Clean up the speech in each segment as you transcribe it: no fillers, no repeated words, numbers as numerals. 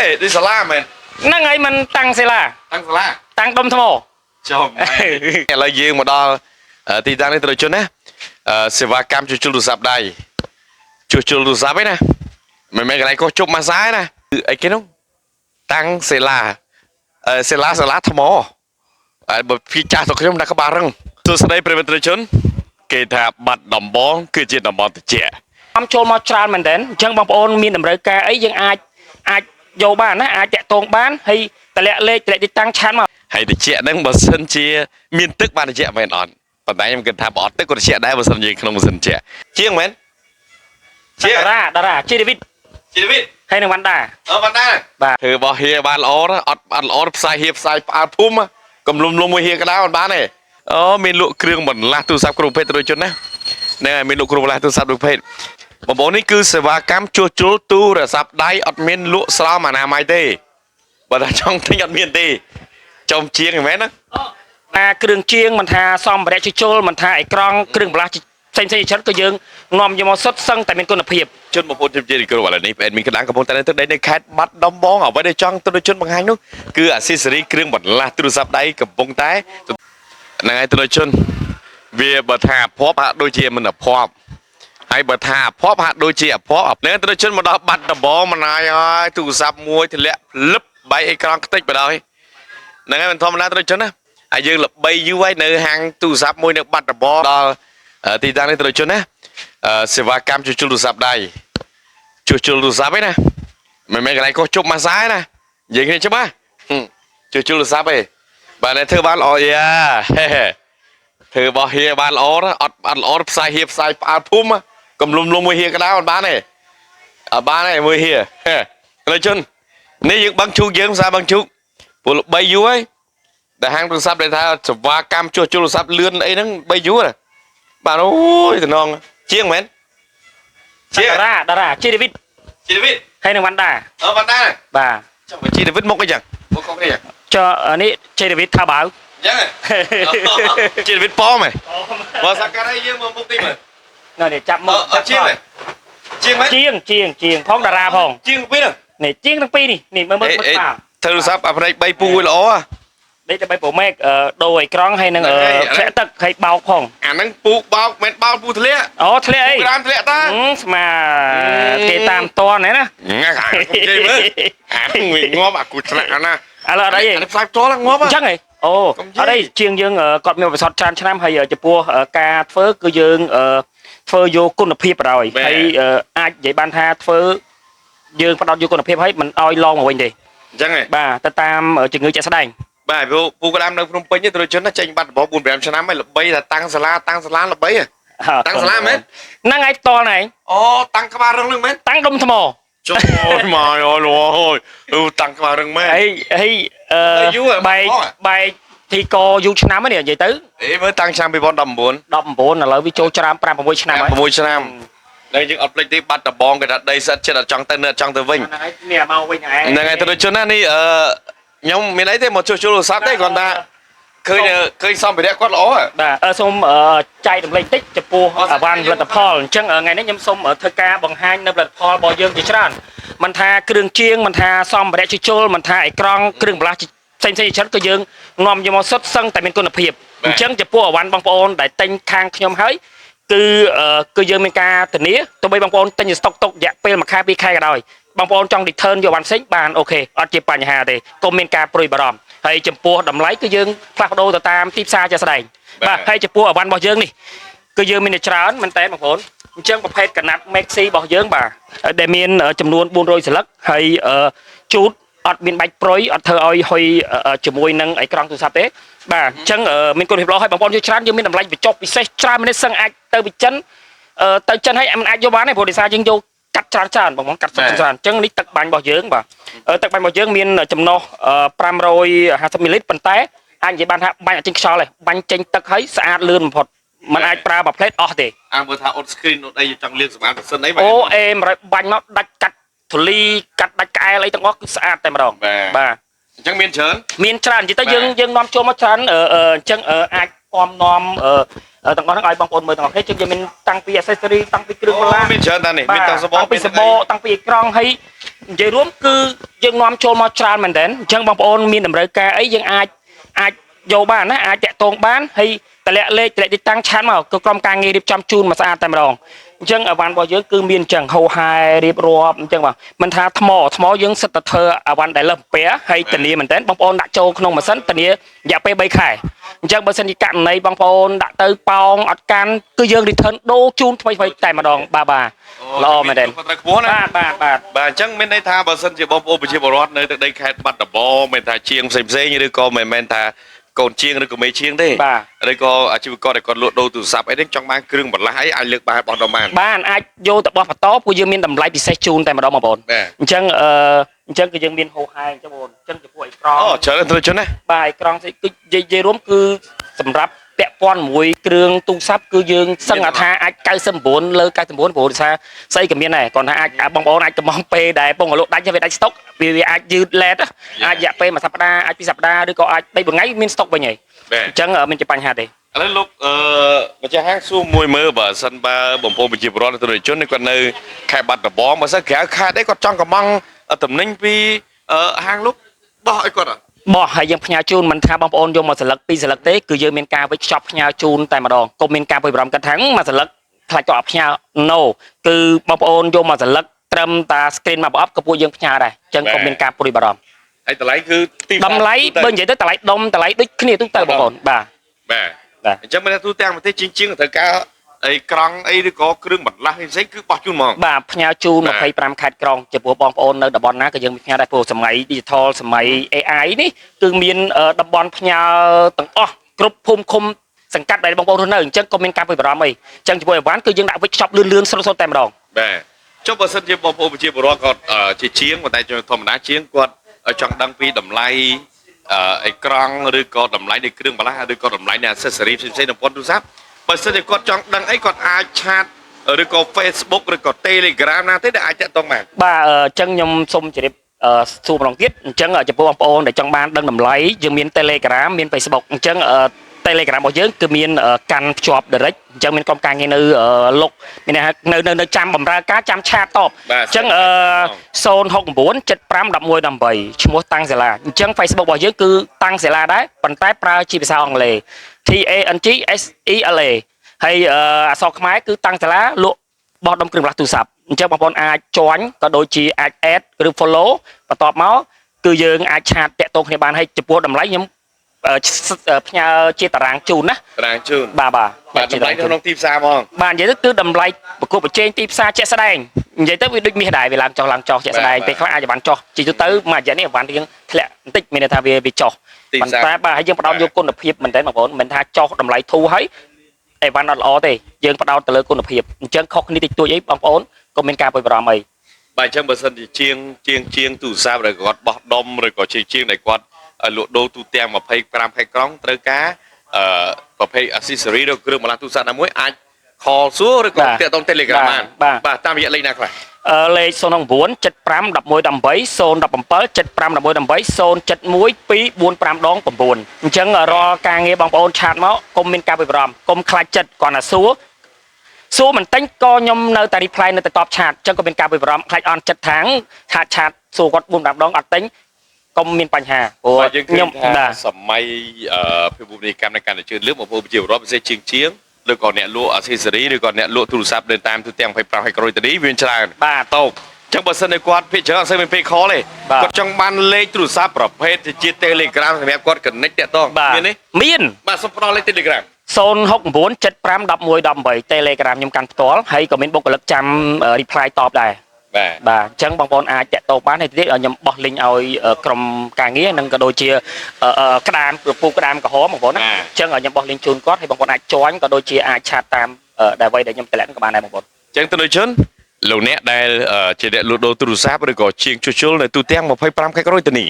Ê, đi xà la mày. Năng ấy mình tăng xe là Tăng xà la. tăng đom thô Chồng mày. Là dương mà đo thì tăng lên từ chỗ nè. Sẽ va cam chuột lụt sập đây. Chuột lụt sập ấy nè. Mày cái này có chụp màซ้ายnè. Ấy cái nó tăng xe la. Xe la thầm mò. Bởi vì cha tụi chúng ta có ba răng. Tôi sẽ đây preventive chốn. Kể thà bật đầm bóng cứ chỉ đầm bóng từ trẻ. Ông chôn mà tràn mình đến chân bóng ôn miền đầm rơi ca ấy nhưng ai dầu bàn á ai chạy tông bán hay tại lẽ đi tăng chán mà hay từ trẻ đang bật sân chia miền tức ban từ trẻ về nón. Còn tại em cần thà bỏ tức của trẻ đây bật sân gì không bật sân trẻ. Chiêng mến. Chiêng. Đà ra chi David. Chi David. Hay là Văn Đà. Văn Đà này. Bà. Thử bỏ hia ban lỗ đó, ăn lỗ sai hiệp sai phum á. Cầm lùm hia cái đá bán này. Mình lụa kêu mình là tu sắp kêu phê rồi chút nè. Nè mình lụa kêu là tu sắp được phê. Mà bố này cứ sẽ va cam chua tu rồi sắp đáy ọt miên lụa sao mà nào mai tê. Và là trong thanh ọt miên tê. Trong chiêng thì mến á. គ្រឿងជាងមិនថាសំបរៈជុលមិនថាអេក្រង់គ្រឿងបន្លាស់ផ្សេងៗច្រើនក៏យើងនាំយកមកសុទ្ធសឹងតែមានគុណភាព ជនបំពុនជំនាញគ្រូឥឡូវនេះមានកណ្ដាលកំពុងតែទឹកដីនៅខេត្តបាត់ដំបងអ្វីដែលចង់ទៅជនបង្ហាញនោះគឺអាស៊ីសេរីគ្រឿងបន្លាស់ទូរស័ព្ទដៃកំពុងតែហ្នឹងហើយទៅជនវាបើថាភ័ព្វហាក់ដូចជាមិនភ័ព្វហើយបើថាភ័ព្វហាក់ដូចជាអភ័ព្វហ្នឹងទៅជនមកដល់បាត់ដំបងមិនហើយទូរស័ព្ទមួយធ្លាក់ភ្លឹបបែកអេក្រង់ខ្ទេចបដ ហ្នឹងហើយមិនធម្មតាទៅជនណាហើយយើងល្បីយូរហើយនៅហាងទូរស័ព្ទមួយនៅបាត់ដំបងដល់ទីតាំងនេះទៅជនណាសេវាកម្មជួសជុលទូរស័ព្ទដៃជួសជុលទូរស័ព្ទឯណាមិនកន្លែងកោះជប់មកសាយណាយើងគ្នាច្បាស់ជួសជុលទូរស័ព្ទឯងបាទតែធ្វើបានល្អយ៉ាធ្វើបោះហៀបានល្អណាអត់ល្អផ្សាយហៀផ្សាយផ្អើលភូមិកំលុំមួយហៀក្តៅអត់បានទេអត់បានទេមួយហៀទៅជននេះយើងបឹងជូកយើងផ្សារបឹងជូកពល3យូរហើយតែហាងទូរស័ព្ទដែលថាសេវាកម្មជួសជុលទូរស័ព្ទលឿនអីហ្នឹង3យូរបាទអូយតំណងជាងមែនជាតារាជីដាវីតហើយនឹងវ៉ាន់ដាវ៉ាន់ដាបាទចុះជីដាវីតមកអីចឹងមកកុំនេះចុះនេះជីដាវីតថាបើចឹងជីដាវីតប៉មហ៎បើសកាត់ឲ្យយើងមកមុខទីមើលនៅនេះចាប់មកជាងមែនជាងផងតារាផងជាងពីរនេះជាងទាំងពីរនេះមើលទូរស័ព្ទអាផ្នែក3ពូល្អនេះតែ3 Pro Max ដូរអេក្រង់ហើយនឹងធ្លាក់ទឹកហើយបោកផងអាហ្នឹងពូបោកមិនបោកពូធ្លាក់អូធ្លាក់អីក្រាមធ្លាក់តាស្មាគេតាមតនហ្នឹងណាងាក់និយាយមើលអាហ្នឹងវាងាប់អាគូឆ្លាក់ណាឥឡូវអត់អីអានេះផ្សាយផ្ទាល់ងាប់អញ្ចឹងហីអូអត់អីជាងយើងគាត់មានបទពិសោធន៍ច្រើនឆ្នាំហើយចំពោះការធ្វើគឺយើងធ្វើយកគុណភាពបណ្ដោយហើយអាចនិយាយបានថាធ្វើយើងផ្ដោតយកគុណភាពហើយមិនឲ្យឡងមកវិញទេអញ្ចឹងហ៎បាទទៅតាមជំងឺជាក់ស្ដែងបាទពូក្តាមនៅភ្នំពេញទៅជនចេញបាត់ដំបង 4-5 ឆ្នាំហើយល្បីថាតាំងសាលាល្បីតាំងសាលាមែនហ្នឹងឯងតលណែអូតាំងក្បាលរឹងហ្នឹងមែនតាំងដុំថ្មចូលមកអូតាំងក្បាលរឹងមែនហើយបែកទីកយូរឆ្នាំហ្នឹងនិយាយទៅអេមើលតាំងឆ្នាំ2019ឥឡូវវាចូលច្រើន5-6ឆ្នាំហើយ6ឆ្នាំដល់យើងអត់ភ្លេចទេបាត់ដំបងគេថាដីសិតចិត្តអត់ចង់ទៅអត់ចង់ទៅវិញនេះមកវិញហ្នឹងហើយទៅជនណានេះខ្ញុំមានអីទេមកជួសជុលទូរស័ព្ទទេគាត់ថាឃើញសម្ភារៈគាត់ល្អបាទសូមចែករំលែកតិចចំពោះអាវ៉ាន់ផលិតផលអញ្ចឹងថ្ងៃនេះខ្ញុំសូមធ្វើការបង្ហាញនៅផលិតផលរបស់យើងជាច្រើនមិនថាគ្រឿងជាងមិនថាសម្ភារៈជួសជុលមិនថាអេក្រង់គ្រឿងបន្លាស់ផ្សេងៗច្រើនក៏យើងនាំយកមកសុទ្ធសឹងតែមានគុណភាពអញ្ចឹងចំពោះអាវ៉ាន់បងប្អូនដែលទិញខាងខ្ញុំហើយគឺយើងមានការធានាទោះបីបងប្អូនទិញស្តុកទុករយៈពេល1ខែ2ខែក៏ដោយបងប្អូនចង់ return យកបានផ្សេងបានអូខេអត់ជាបញ្ហាទេកុំមានការព្រួយបារម្ភហើយចំពោះតម្លៃគឺយើងផ្លាស់ប្ដូរទៅតាមទីផ្សារជាក់ស្ដែងបាទហើយចំពោះអវ៉ាន់របស់យើងនេះគឺយើងមានច្រើនមែនតើបងប្អូនអញ្ចឹងប្រភេទកណាត់ Maxi របស់យើងបាទដែលមានចំនួន400ស្លឹកហើយជូតអត់មានបាច់ប្រុយអត់ធ្វើឲ្យហុយជាមួយនឹងអេក្រង់ទូរស័ព្ទទេបាទអញ្ចឹងមានគុណភាពល្អហើយបងប្អូនច្រើនយើងមានតម្លៃបញ្ចុះពិសេសច្រើនមែនសឹងអាចទៅពីចិនហើយមិនអាចយកបានទេព្រោះដោយសារយើងយកកាត់ច្រើនបងប្អូនកាត់ច្រើនអញ្ចឹងនេះទឹកបាញ់របស់យើងបាទទឹកបាញ់របស់យើងមានចំណុះ550មីលីលីត្រប៉ុន្តែអាចនិយាយបានថាបាញ់អត់ចេញខ្យល់ទេបាញ់ចេញទឹកហើយស្អាតលឿនបំផុតមិនអាចប្រើមួយផ្លេតអស់ទេមើលថាអ៊ុត screen អ៊ុតអីចង់លៀងសម្អាតប្រសិនអីអូអេ100បាញ់មកដាច់កាត់ធូលីកាត់ដាច់ក្អែលអីទាំងអស់គឺស្អាតតែម្ដងបាទអញ្ចឹងមានច្រើននិយាយទៅយើងនាំចូលមកច្រើនអញ្ចឹងអាច ពំនាំទាំងអស់ហ្នឹងឲ្យបងប្អូនមើលទាំងអស់គ្នាជឹងយើងមានតាំងពី accessory តាំងពីគ្រឿងបន្លាស់ មានច្រើនតានេះមានតាំងសប តាំងពីសបតាំងពីអេក្រង់ហើយនិយាយរួមគឺយើងនាំចូលមកច្រើនមែនតើអញ្ចឹងបងប្អូនមានតម្រូវការអីយើងអាចយកបានណាអាចតាក់ទងបានហើយតម្លាក់លេខតម្លាក់ទីតាំងឆានមកគឺក្រុមការងាររៀបចំជូនមកស្អាតតែម្ដងអញ្ចឹងអាវ៉ាន់របស់យើងគឺមានអញ្ចឹងហោហែរៀបរាប់អញ្ចឹងបាទមិនថាថ្មយើងសិតតែធ្វើអាវ៉ាន់ដែលលើសពែហើយធានាមែនតើបងប្អូនដាក់ចូលក្នុងម៉ាស៊ីនធានារយៈពេល3ខែអញ្ចឹងបើសិនជាករណីបងប្អូនដាក់ទៅប៉ោងអត់កាន់គឺយើង return ដូរជូនថ្មីតែម្ដងបាទល្អមែនតើបាទអញ្ចឹងមានន័យថាបើសិនជាបងប្អូនប្រជាពលរដ្ឋនៅទឹកដីខេត្តបាត់ដំបងមិនថាជាងផ្សេងឬក៏មិនមែនថាកូនជាងឬក៏មេជាងទេឬក៏អាជីវករដែលគាត់លក់ដូរទូរស័ព្ទអីនេះចង់បានគ្រឿងបន្លាស់អីអាចលើកបានបោះដុំបានអាចយកទៅបោះបន្តពួកយើងមានតម្លៃពិសេសជូនតែម្ដងបងប្អូនអញ្ចឹងគឺយើងមានហោហែអញ្ចឹងបងប្អូនអញ្ចឹងចំពោះអេក្រង់ច្រើនទៅជន់ណាបាទអេក្រង់គឺនិយាយរួមគឺសម្រាប់ពាក់ព័ន្ធមួយគ្រឿងទូរស័ព្ទគឺយើងសឹងថាអាច99លើ99ព្រោះថាស្អីក៏មានដែរគាត់ថាអាចបងប្អូនអាចកំងពេលដែលពងលក់ដាច់វាដាច់ស្តុកវាអាចយឺតឡែតអាចរយៈពេល1សប្តាហ៍អាច2សប្តាហ៍ឬក៏អាច3ថ្ងៃមានស្តុកវិញហើយអញ្ចឹងមានជាបញ្ហាទេឥឡូវលោកម្ចាស់ហាងសួរមួយមើលបើសិនបើបងប្អូនប្រជាពលរដ្ឋទស្សនិកជនគាត់នៅខេត្តបាត់ដំបងបើសិនក្រៅខេត្តអីគាត់ចង់កំងតំណែងពីហាងលោកបោះឲ្យគាត់បោះហើយយើងផ្ញើជូនមិនថាបងប្អូនយកមកស្លឹក2ស្លឹកទេគឺយើងមានការវិចខ្ចប់ផ្ញើជូនតែម្ដងកុំមានការព្រួយបារម្ភគាត់ថាមកស្លឹកខ្លាចគាត់អត់ផ្ញើ no គឺបងប្អូនយកមកស្លឹកត្រឹមតា screen មកប្រអប់ក៏ពួកយើងផ្ញើដែរអញ្ចឹងកុំមានការព្រួយបារម្ភហើយតម្លៃគឺទីតម្លៃបើនិយាយទៅតម្លៃដុំតម្លៃដូចគ្នាទូទៅបងប្អូនបាទអញ្ចឹងមិនថាទូទាំងប្រទេសជាងត្រូវការអីក្រង់អីឬក៏គ្រឿងបន្លាស់ផ្សេងគឺបោះជូនហ្មងបាទផ្ញើជូន25ខេត្តក្រុងចំពោះបងប្អូននៅតំបន់ណាក៏យើងមានផ្ញើដែរព្រោះសម័យ digital សម័យ AI នេះគឺមានតំបន់ផ្ញើទាំងអស់គ្រប់ភូមិឃុំសង្កាត់ដែលបងប្អូនរស់នៅអញ្ចឹងក៏មានការព្រួយបារម្ភអីអញ្ចឹងជាមួយអីវ៉ាន់គឺយើងដាក់វិចខ្ចប់លឿនស្រុតតែម្ដងបាទចុះបើសិនជាបងប្អូនប្រជាពលរដ្ឋគាត់ជាជាងប៉ុន្តែធម្មតាជាងគាត់ចង់ដឹងពីតម្លៃអេក្រង់ឬក៏តម្លៃនៃគ្រឿងបន្លាស់ឬក៏តម្លៃនៃ accessory ផ្សេងៗក្នុងទូរស័ព្ទបើសិនជាគាត់ចង់ដឹងអីគាត់អាចឆាតឬក៏ Facebook ឬក៏ Telegram ណាទេដែលអាចតាក់ទងបានបាទអញ្ចឹងខ្ញុំសូមជម្រាបសួរម្ដងទៀតអញ្ចឹងចំពោះបងប្អូនដែលចង់បានដឹងតម្លៃយើងមាន Telegram មាន Facebook អញ្ចឹងTelegram របស់យើងគឺមានកាន់ភ្ជាប់ direct អញ្ចឹងមានក្រុមការងារនៅលុកមាននៅចាំបម្រើការចាំឆាតតបអញ្ចឹង069751118ឈ្មោះតាំងសាលាអញ្ចឹង Facebook របស់យើងគឺតាំងសាលាដែរប៉ុន្តែប្រើជាភាសាអង់គ្លេស TANGSELA ហើយអក្សរខ្មែរគឺតាំងសាលាលក់បោះដុំគ្រឿងបន្លាស់ទូរស័ព្ទអញ្ចឹងបងប្អូនអាច join ក៏ដូចជាអាច add ឬ follow បន្ទាប់មកគឺយើងអាចឆាតតាក់ទងគ្នាបានហើយចំពោះតម្លៃខ្ញុំផ្ញើជាតារាងជូនណាតារាងជូនបាទតម្លៃក្នុងទីផ្សារហ្មងបាទនិយាយទៅគឺតម្លៃប្រកបប្រជែងទីផ្សារជាក់ស្ដែងនិយាយទៅវាដូចមាសដែរវាឡើងចុះជាក់ស្ដែងពេលខ្លះអាចបានចុះជាទូទៅមួយរយៈនេះបានរៀងធ្លាក់បន្តិចមានន័យថាវាចុះប៉ុន្តែបាទហើយយើងបដោតយកគុណភាពមែនតើបងប្អូនមិនថាចុះតម្លៃធូរហើយអីវ៉ាន់អត់ល្អទេយើងបដោតទៅលើគុណភាពអញ្ចឹងខុសគ្នាតិចតួចអីបងប្អូនក៏មានការព្រួយបារម្ភអីបាទអញ្ចឹងបើសិនជាជាងទូរស័ព្ទឬគាត់បោះដុំឬក៏ជាងដែលគាត់លក់ដូរទូទាំង25ខេត្តក្រុងត្រូវការប្រភេទ accessory ឬគ្រឿងបន្លាស់ទូរស័ព្ទណាមួយអាច call សួរឬក៏តាក់ទង Telegram បានបាទតាមរយៈលេខណាខ្លះលេខ09751118 017751118 0712459អញ្ចឹងរាល់ការងារបងប្អូនឆាតមកកុំមានការព្រួយបារម្ភកុំខ្លាចចិត្តគាត់ណាសួរមិនទិញក៏ខ្ញុំនៅតែ reply នៅតែតបឆាតអញ្ចឹងក៏មានការព្រួយបារម្ភខ្លាចអន់ចិត្តថាងឆាតសួរគាត់4-5ដងអត់ទិញកុំមានបញ្ហាព្រោះខ្ញុំសម័យភាពវនីកម្មនៃការជឿនលឿនបងប្អូនប្រជាពលរដ្ឋពិសេសជាងឬក៏អ្នកលក់ accessory ឬក៏អ្នកលក់ទូរស័ព្ទនៅតាមទូទាំង25ខេត្តក្រុងរាជធានីវាច្រើនបាទតោកអញ្ចឹងបើសិនឲ្យគាត់ភាគច្រើនអត់សូវមានពេល call ទេគាត់ចង់បានលេខទូរស័ព្ទប្រភេទជា Telegram សម្រាប់គាត់ connect តាក់ទងមានទេមានបាទសូមផ្ដល់លេខ Telegram 069751118 Telegram ខ្ញុំកាន់ផ្ទាល់ហើយក៏មានបុគ្គលិកចាំ reply តបដែរបាទអញ្ចឹងបងប្អូនអាចតាក់ទងបានហើយទៀតខ្ញុំបោះ link ឲ្យក្រុមការងារនិងក៏ដូចជាក្តាមពូក្តាមក្រហមបងប្អូនណាអញ្ចឹងខ្ញុំបោះ link ជូនគាត់ហើយបងប្អូនអាច join ក៏ដូចជាអាចឆាតតាមដែលអ្វីដែលខ្ញុំតម្លាក់ក៏បានដែរបងប្អូនអញ្ចឹងទស្សនិកជនលោកអ្នកដែលជាអ្នកលក់ដូរទូរស័ព្ទឬក៏ជាងជួសជុលនៅទូទាំង25ខេត្តក្រុងរាជធានី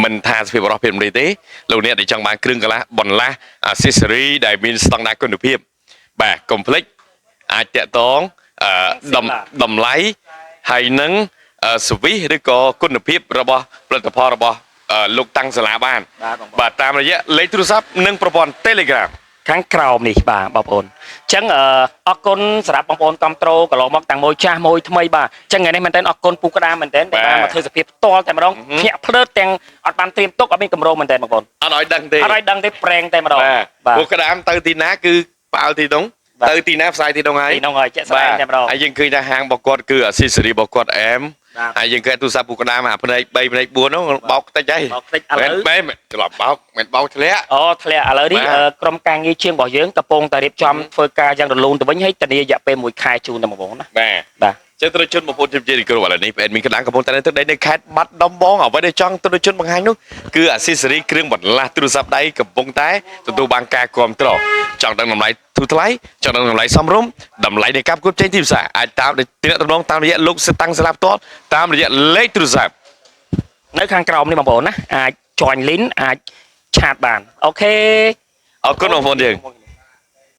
មិនថាសភាពរបស់ភាពនេះទេលោកអ្នកដែលចង់បានគ្រឿងកន្លះបន្លាស់ accessory ដែលមានស្តង់ដារគុណភាពបាទកុំភ្លេចអាចតាក់ទងតម្លៃហើយនឹងសវិសឬក៏គុណភាពរបស់ផលិតផលរបស់លោកតាំងសាលាបានបាទតាមរយៈលេខទូរស័ព្ទនិងប្រព័ន្ធ Telegram ខាងក្រោមនេះបាទបងប្អូនអញ្ចឹងអរគុណសម្រាប់បងប្អូនគាំទ្រកន្លងមកទាំងមួយចាស់មួយថ្មីបាទអញ្ចឹងថ្ងៃនេះមែនតើអរគុណពូក្តាមមែនតើដែលបានមកធ្វើសភាពផ្ទាល់តែម្ដងភ្ញាក់ភ្លើតទាំងអត់បានត្រៀមទុកអត់មានកម្រោមែនតើបងប្អូនអត់ឲ្យដឹងទេអត់ឲ្យដឹងទេប្រេងតែម្ដងបាទពួកក្តាមទៅទីណាគឺផ្អើលទីនោះទៅទីណាផ្សាយទីនោះហើយទីនោះហើយជាក់ស្ដែងតែម្ដងហើយយើងឃើញថាហាងរបស់គាត់គឺអាស៊ីសេរីរបស់គាត់អែមហើយយើងឃើញទូរស័ព្ទពួកក្តាមអាផ្នែក3ផ្នែក4នោះបោកតិចហើយបោកតិចឥឡូវមែនច្រឡំបោកមិនបោកធ្លាក់អូធ្លាក់ឥឡូវនេះក្រុមការងារជាងរបស់យើងកំពុងតែរៀបចំធ្វើការយ៉ាងរលូនទៅវិញហើយធានារយៈពេល1ខែជូនតែបងប្អូនណាបាទចឹងទស្សនិកជនបងប្អូនជំរាបគ្រូឥឡូវនេះអេដមីនកណ្ដាលកំពុងតែនៅទឹកដីនៅខេត្តបាត់ដំបងអ្វីដែលចង់ទស្សនិកជនបង្ហាញនោះគឺអាស៊ីសេរីគ្រឿងបន្លាស់ទូរស័ព្ទដៃកំពុងតែទទួលបានការគាំទ្រចង់ដឹងតម្លៃធូរថ្លៃចង់ដឹងតម្លៃសមរម្យតម្លៃនៃការប្រកួតចេញទីផ្សារអាចតាមទំនាក់ទំនងតាមរយៈលោកស្តាំងសាឡាផ្ទាល់តាមរយៈលេខទូរស័ព្ទនៅខាងក្រោមនេះបងប្អូនណាអាច join link អាចឆាតបានអូខេអរគុណបងប្អូនយើង